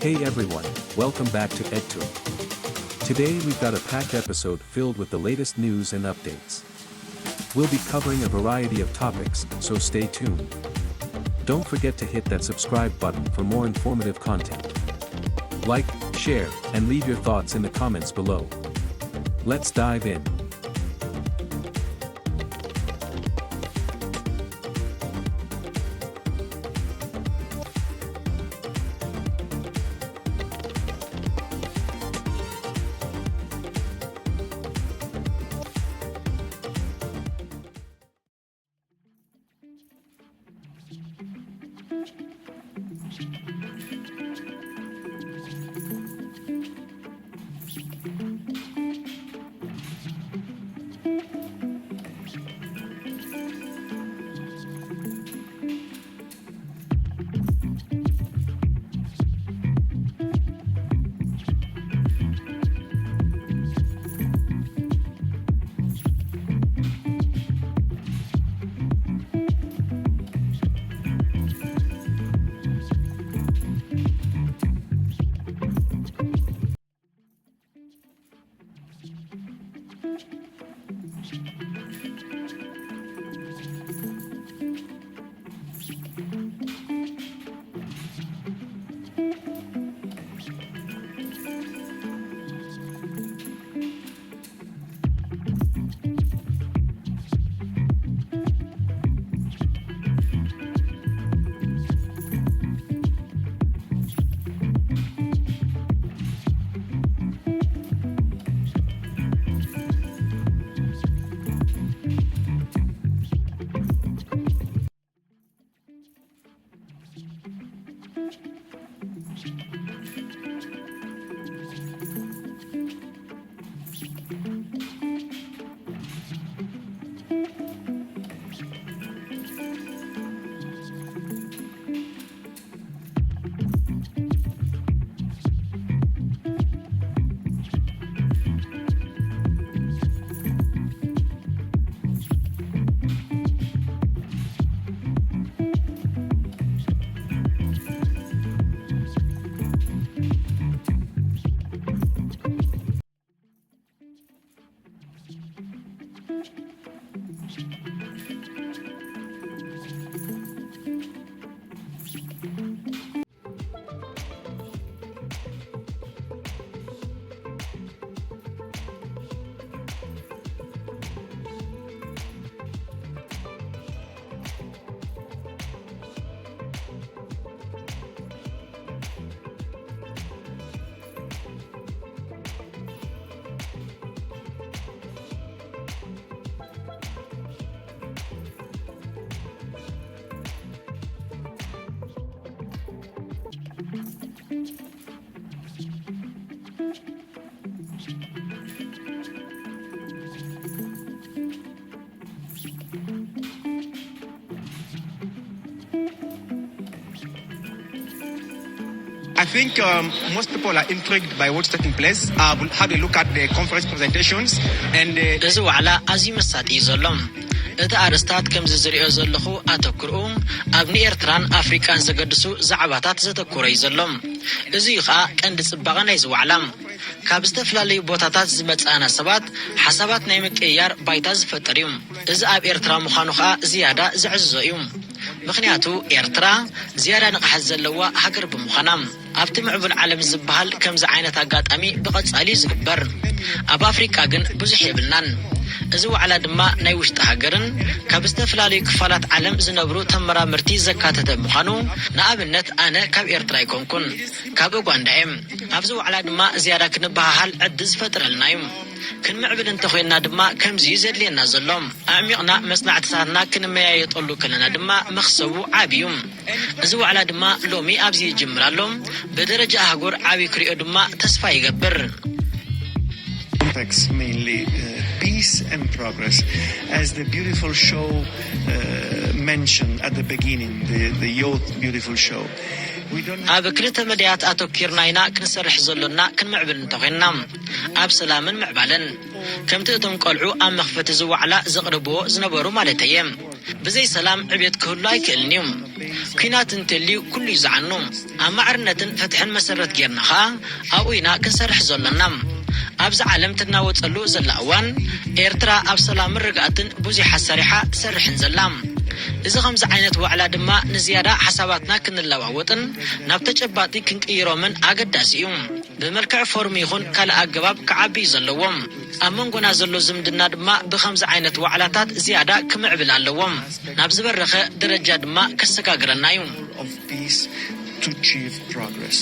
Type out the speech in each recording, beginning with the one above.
Hey everyone, welcome back to EdTube. Today we've got a packed episode filled with the latest news and updates. We'll be covering a variety of topics, so stay tuned. Don't forget to hit that subscribe button for more informative content. Like, share, and leave your thoughts in the comments below. Let's dive in. I think most people are intrigued by what's taking place. We'll have a look at the conference presentations and እዚ ዋዕላ ኣዝዩ መሳጢ እዩ ዘሎ እቲ ኣርስታት ከም ዝዝሪኦ ዘለኹ ኣተኩርኡ ኣብ ኤርትራን ኣፍሪካን ዘገድሱ ዛዕባታት ዘተኩረ እዩ ዘሎ እዚ ኸኣ ቀንዲ ጽባቐ ናይ ዝዋዕላ ካብ ዝተፈላለዩ ቦታታት ዝመጻና ሰባት ሓሳባት ናይ ምቅያር ባይታ ዝፈጥር እዩ እዚ ኣብ ኤርትራ ምዃኑ ኸኣ ዝያዳ ዝዕዝዞ እዩ ምኽንያቱ ኤርትራ ዝያዳ ንቕሓት ዘለዋ ሃገር ብምዃና ኣብቲ ምዕቡል ዓለም ዝበሃል ከምዚ ዓይነት ኣጋጣሚ ብቐጻሊ ዝግበር ኣብ ኣፍሪካ ግን ብዙሕ የብልናን እዚ ዋዕላ ድማ ናይ ውሽጢ ሃገርን ካብ ዝተፈላለዩ ክፋላት ዓለም ዝነብሩ ተመራምርቲ ዘካተተ ምዃኑ ንኣብነት ኣነ ካብ ኤርትራ ይኮንኩን ካብ ኡጋንዳ እየ ኣብዚ ዋዕላ ድማ ዝያዳ ክንበሃሃል ዕድል ዝፈጥረልና እዩ ክንምዕብል እንተኾይና ድማ ከምዚ ዘድልየና ዘሎ ኣዕሚቕና መጽናዕትታትና ክንመያየጠሉ ከለና ድማ መኽሰቡ ዓብዩ እዚ ዋዕላ ድማ ሎሚ ኣብዚ ይጅምር ኣሎ በደረጃ ኣህጉር ዓብይ ክሪኦ ድማ ተስፋ ይገብር mainly peace and progress as the beautiful show mentioned at the beginning, the youth beautiful show. ኣብ ክልተ መድያት ኣተኪርና ኢና ክንሰርሕ ዘሎና ክንምዕብል እንተኾይና ኣብ ሰላምን ምዕባለን ከምቲ እቶም ቆልዑ ኣብ መኽፈቲ ዝዋዕላ ዘቕርብዎ ዝነበሩ ማለት እየ ብዘይ ሰላም ዕብየት ክህሉ ኣይክእልን እዩ ኩናት እንተልዩ ኩሉ ይዝዓኑ ኣብ ማዕርነትን ፈትሕን መሰረት ጌርና ኸኣ ኣብኡ ኢና ክንሰርሕ ዘለና ኣብዚ ዓለም ትናወፀሉ ዘላ እዋን ኤርትራ ኣብ ሰላምን ርግኣትን ብዙሕ ሰሪሓ ትሰርሕን ዘላ እዚ ከምዚ ዓይነት ዋዕላ ድማ ንዝያዳ ሓሳባትና ክንለዋወጥን ናብ ተጨባጢ ክንቅይሮምን ኣገዳሲ እዩ ብመልክዕ ፎርም ይኹን ካልእ ኣገባብ ክዓቢ ዘለዎም ኣብ መንጎና ዘሎ ዝምድና ድማ ብከምዚ ዓይነት ዋዕላታት ዝያዳ ክምዕብል ኣለዎም ናብ ዝበረኸ ደረጃ ድማ ከሰጋግረና እዩ of peace to achieve progress.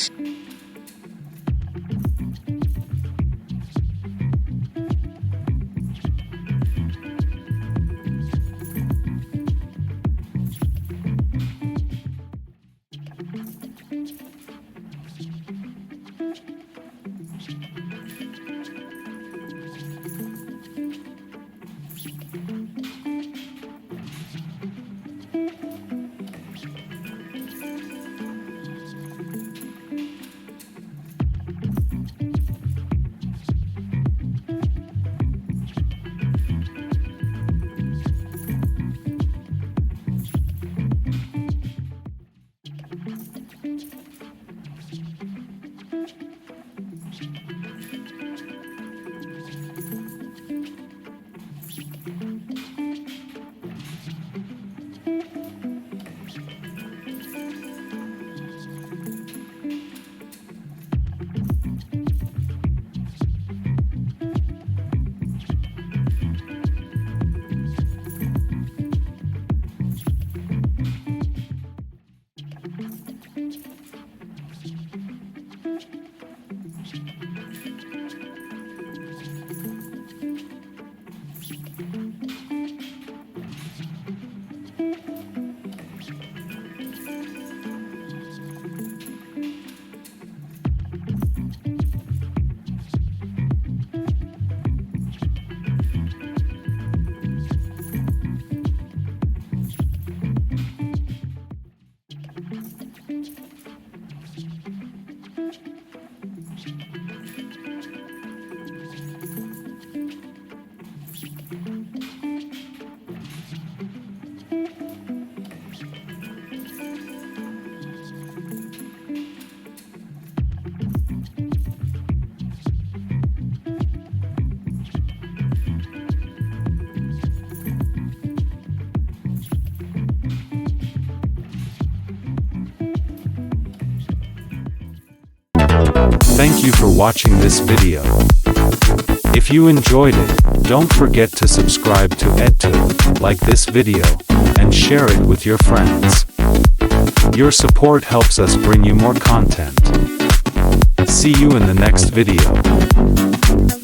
Thank you for watching this video. If you enjoyed it, don't forget to subscribe to EdTube, like this video, and share it with your friends. Your support helps us bring you more content. See you in the next video.